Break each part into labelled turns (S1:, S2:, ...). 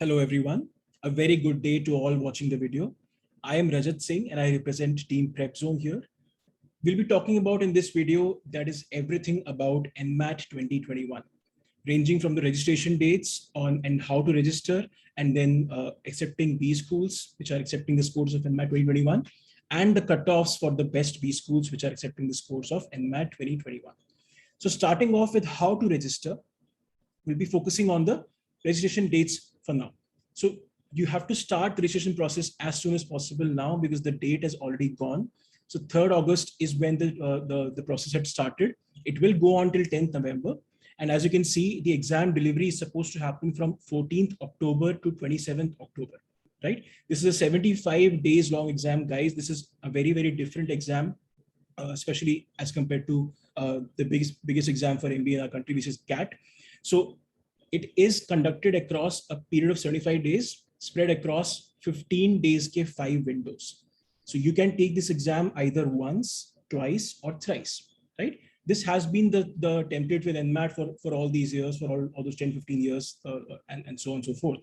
S1: Hello everyone, a very good day to all watching the video. I am Rajat Singh and I represent team Prepzone here. We'll be talking about in this video that is everything about NMAT 2021, ranging from the registration dates on and how to register, and then accepting B schools which are accepting the scores of NMAT 2021, and the cutoffs for the best B schools which are accepting the scores of NMAT 2021. So starting off with how to register, we'll be focusing on the registration dates for now. So you have to start the registration process as soon as possible now because the date has already gone. So 3rd August is when the process had started. It will go on till 10th November. And as you can see, the exam delivery is supposed to happen from 14th October to 27th October, right? This is a 75 days long exam, guys. This is a very, very different exam, especially as compared to the biggest exam for MBA in our country, which is CAT. So it is conducted across a period of 75 days, spread across 15 days ke 5 windows. So you can take this exam either once, twice, or thrice, right? This has been the template with NMAT for all these years, for all those 10, 15 years, and so on and so forth.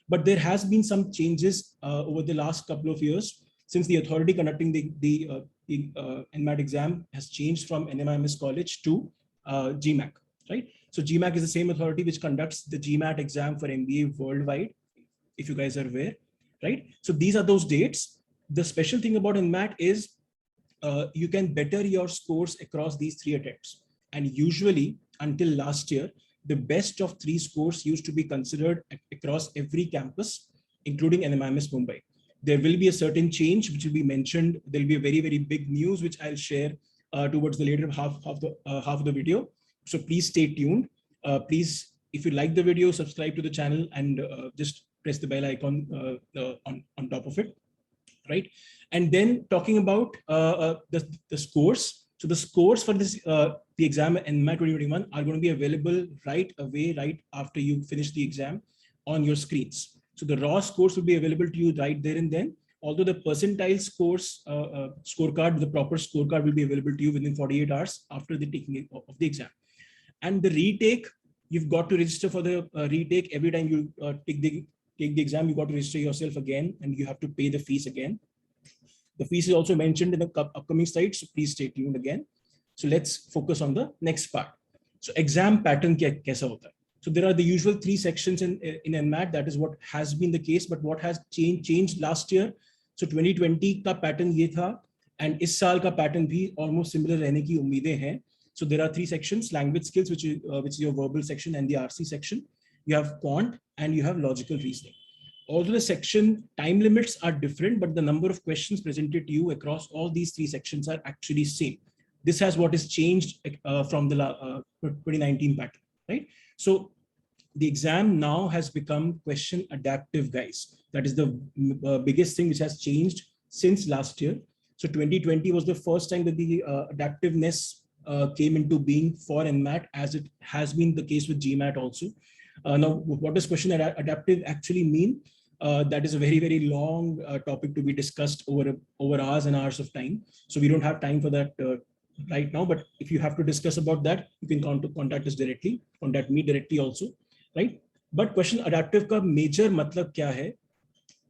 S1: But there has been some changes over the last couple of years since the authority conducting the NMAT exam has changed from NMIMS college to GMAC, right? So GMAC is the same authority which conducts the GMAT exam for MBA worldwide, if you guys are aware, right? So these are those dates. The special thing about NMAT is you can better your scores across these 3 attempts. And usually until last year, the best of 3 scores used to be considered across every campus, including NMIMS Mumbai. There will be a certain change which will be mentioned. There'll be a very, very big news which I'll share towards the later half of the video. So please stay tuned. Please, if you like the video, subscribe to the channel and just press the bell icon on top of it, right? And then talking about the scores. So the scores for this the exam NMAT 2021 are going to be available right away, right after you finish the exam on your screens. So the raw scores will be available to you right there and then. Although the percentile scores scorecard, the proper scorecard will be available to you within 48 hours after the taking of the exam. And the retake, you've got to register for the retake. Every time you take the exam, you got to register yourself again and you have to pay the fees again. The fees is also mentioned in the upcoming slides, so please stay tuned again. So let's focus on the next part. So exam pattern kaisa hota hai? So there are the usual 3 sections in NMAT. That is what has been the case, but what has changed last year. So 2020 ka pattern ye tha, and is saal ka pattern bhi almost similar rehne ki ummedein hain. So there are 3 sections: language skills, which is your verbal section, and the RC section. You have quant and you have logical reasoning. Although the section time limits are different, but the number of questions presented to you across all these 3 sections are actually same. This has what is changed from the 2019 pattern, right? So the exam now has become question adaptive, guys. That is the biggest thing which has changed since last year. So 2020 was the first time that the adaptiveness came into being for NMAT, as it has been the case with GMAT also. Now, what does question adaptive actually mean? That is a very, very long topic to be discussed over hours and hours of time. So we don't have time for that right now. But if you have to discuss about that, you can contact us directly, contact me directly also, right? But question adaptive ka major matlab kya hai?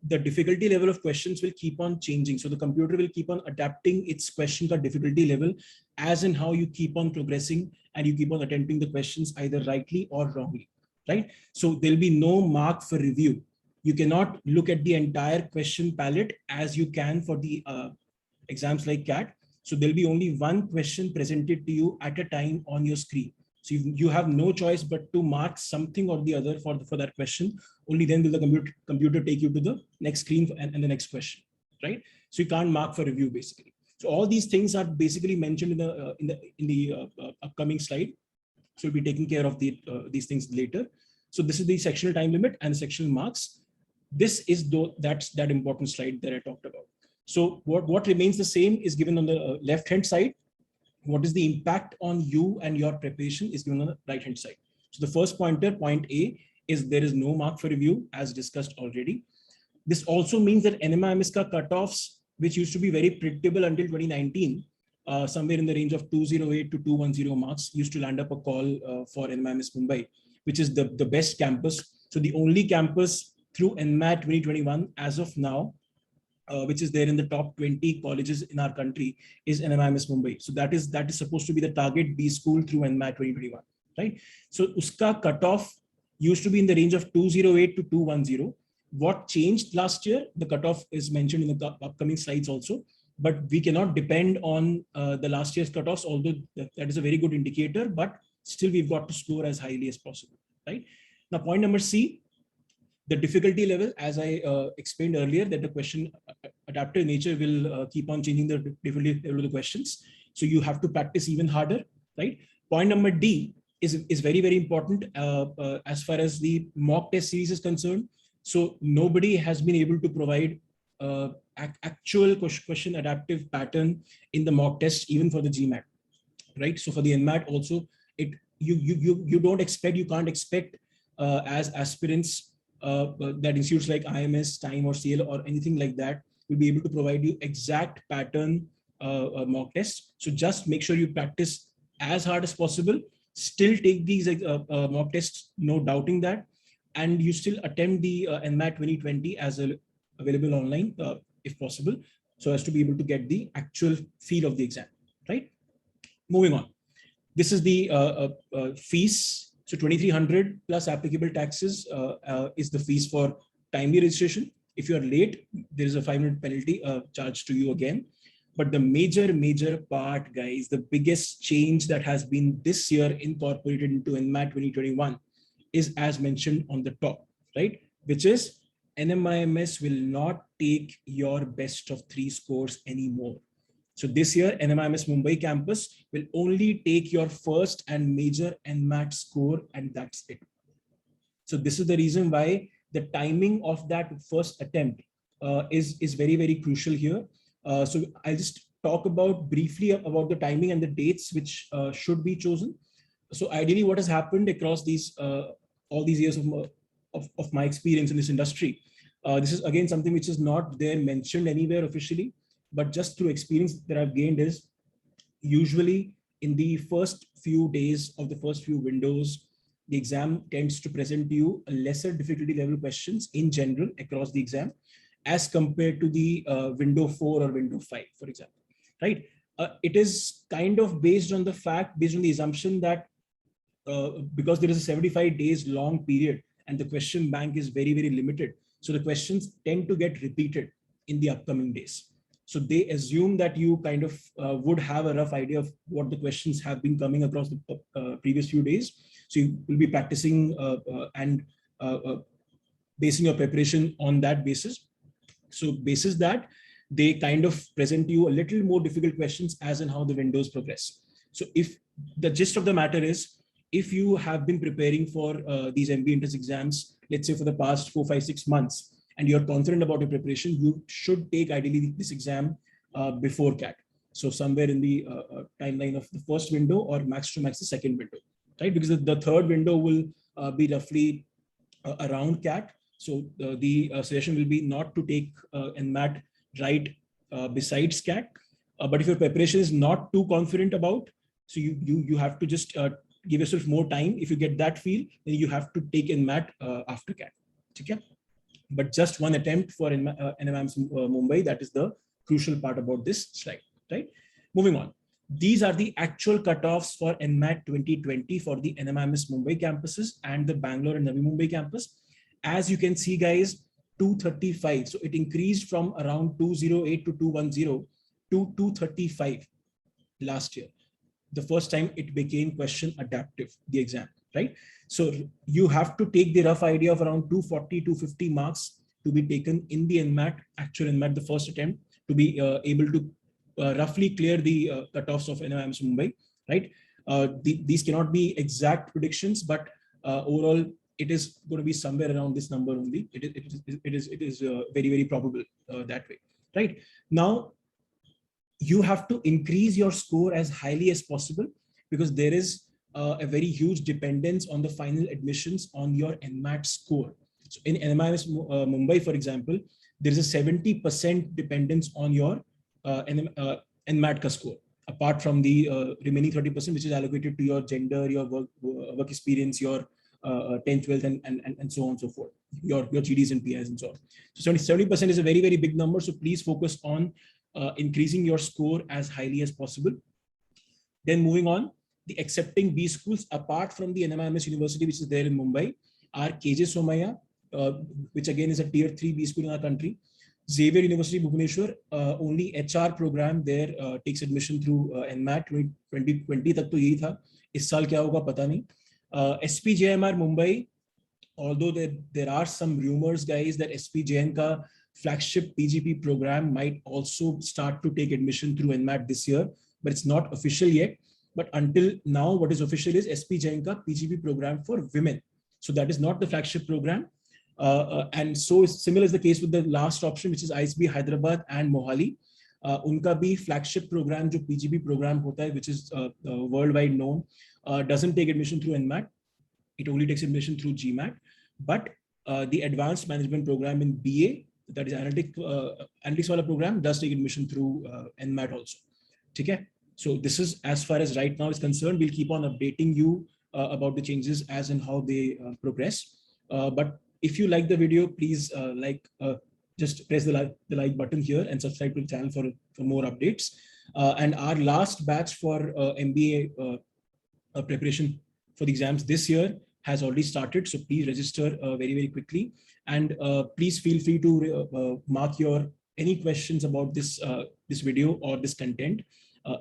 S1: The difficulty level of questions will keep on changing. So the computer will keep on adapting its question ka difficulty level as in how you keep on progressing and you keep on attempting the questions either rightly or wrongly, right? So there'll be no mark for review. You cannot look at the entire question palette as you can for the exams like CAT. So there'll be only one question presented to you at a time on your screen. So you have no choice but to mark something or the other for that question. Only then will the computer take you to the next screen and the next question, right? So you can't mark for review basically. So all these things are basically mentioned in the upcoming slide. So we'll be taking care of these things later. So this is the sectional time limit and sectional marks. This is that important slide that I talked about. So what remains the same is given on the left-hand side. What is the impact on you and your preparation is given on the right-hand side. So the first pointer, point A, is there is no mark for review, as discussed already. This also means that NMIMS ka cutoffs, which used to be very predictable until 2019, somewhere in the range of 208 to 210 marks, used to land up a call for NMIMS Mumbai, which is the best campus. So the only campus through NMAT 2021 as of now, which is there in the top 20 colleges in our country, is NMIMS Mumbai. So that is supposed to be the target B school through NMAT 2021, right? So uska cutoff used to be in the range of 208 to 210. What changed last year? The cutoff is mentioned in the upcoming slides also, but we cannot depend on the last year's cutoffs, although that is a very good indicator, but still we've got to score as highly as possible, right? Now, point number C, the difficulty level, as I explained earlier, that the question adaptive nature will keep on changing the difficulty level of the questions. So you have to practice even harder, right? Point number D is very, very important as far as the mock test series is concerned. So nobody has been able to provide actual question adaptive pattern in the mock test, even for the GMAT, right? So for the NMAT also, you can't expect as aspirants that institutes like IMS, Time or CL or anything like that will be able to provide you exact pattern mock tests. So just make sure you practice as hard as possible, still take these mock tests, no doubting that, and you still attempt the NMAT 2020 as available online if possible, so as to be able to get the actual feel of the exam, right? Moving on. This is the fees. So 2,300 plus applicable taxes is the fees for timely registration. If you are late, there is a 5-minute penalty charged to you again. But the major part, guys, the biggest change that has been this year incorporated into NMAT 2021 is as mentioned on the top, right? Which is NMIMS will not take your best of 3 scores anymore. So this year, NMIMS Mumbai campus will only take your first and major NMAT score, and that's it. So this is the reason why the timing of that first attempt is very, very crucial here. So I'll just talk about briefly about the timing and the dates which should be chosen. So ideally, what has happened across these all these years of my experience in this industry, this is again something which is not there mentioned anywhere officially, but just through experience that I've gained is usually in the first few days of the first few windows, the exam tends to present to you a lesser difficulty level questions in general across the exam as compared to the window 4 or window 5, for example, right? It is kind of based on the assumption that because there is a 75 days long period and the question bank is very, very limited. So the questions tend to get repeated in the upcoming days. So they assume that you kind of would have a rough idea of what the questions have been coming across the previous few days. So you will be practicing and basing your preparation on that basis. So basis that, they kind of present you a little more difficult questions as in how the windows progress. So if the gist of the matter is, if you have been preparing for these MBA entrance exams, let's say for the past 4, 5, 6 months, and you're confident about your preparation, you should take ideally this exam before CAT. So somewhere in the timeline of the first window or max to max the second window, right? Because the third window will be roughly around CAT. So the suggestion will be not to take NMAT right besides CAT. But if your preparation is not too confident about, so you have to just give yourself more time. If you get that feel, then you have to take NMAT after CAT. Okay? But just one attempt for NMIMS Mumbai, that is the crucial part about this slide, right? Moving on. These are the actual cutoffs for NMAT 2020 for the NMIMS Mumbai campuses and the Bangalore and Navi Mumbai campus. As you can see, guys, 235. So it increased from around 208 to 210 to 235 last year. The first time it became question adaptive, the exam, right? So you have to take the rough idea of around 240, 250 marks to be taken in the NMAT, actual NMAT, the first attempt, to be able to roughly clear the cutoffs of NMIMS Mumbai, right? These cannot be exact predictions, but overall, it is going to be somewhere around this number only. It is very, very probable that way, right? Now, you have to increase your score as highly as possible because there is a very huge dependence on the final admissions on your NMAT score. So in NMIMS Mumbai, for example, there is a 70% dependence on your NMAT score, apart from the remaining 30%, which is allocated to your gender, your work experience, your 10th, 12th, and so on and so forth. your GDs and PIs and so on. So 70% is a very, very big number. So please focus on increasing your score as highly as possible. Then moving on, the accepting B schools apart from the NMIMS University, which is there in Mumbai, are KJ Somaiya, which again is a tier 3 B school in our country. Xavier University, Bhubaneswar, only HR program there takes admission through NMAT 2020 तक तो यही था. इस साल क्या होगा पता नहीं. SPJIMR Mumbai, although there are some rumors, guys, that SPJN ka flagship PGP program might also start to take admission through NMAT this year, but it's not official yet. But until now, what is official is SPJN ka PGP program for women. So that is not the flagship program. And so similar is the case with the last option, which is ISB Hyderabad and Mohali. Unka bhi flagship program, jo PGP program hota hai, which is worldwide known, doesn't take admission through NMAT. It only takes admission through GMAT. But the advanced management program in BA, that is analytics wala program, does take admission through NMAT also. Okay? So this is as far as right now is concerned. We'll keep on updating you about the changes as and how they progress. But if you like the video, please just press the like button here and subscribe to the channel for more updates. And our last batch for MBA preparation for the exams this year has already started. So please register very, very quickly. And please feel free to mark any questions about this video or this content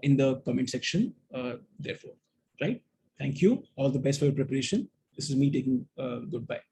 S1: in the comment section. Therefore, right? Thank you. All the best for your preparation. This is me taking goodbye.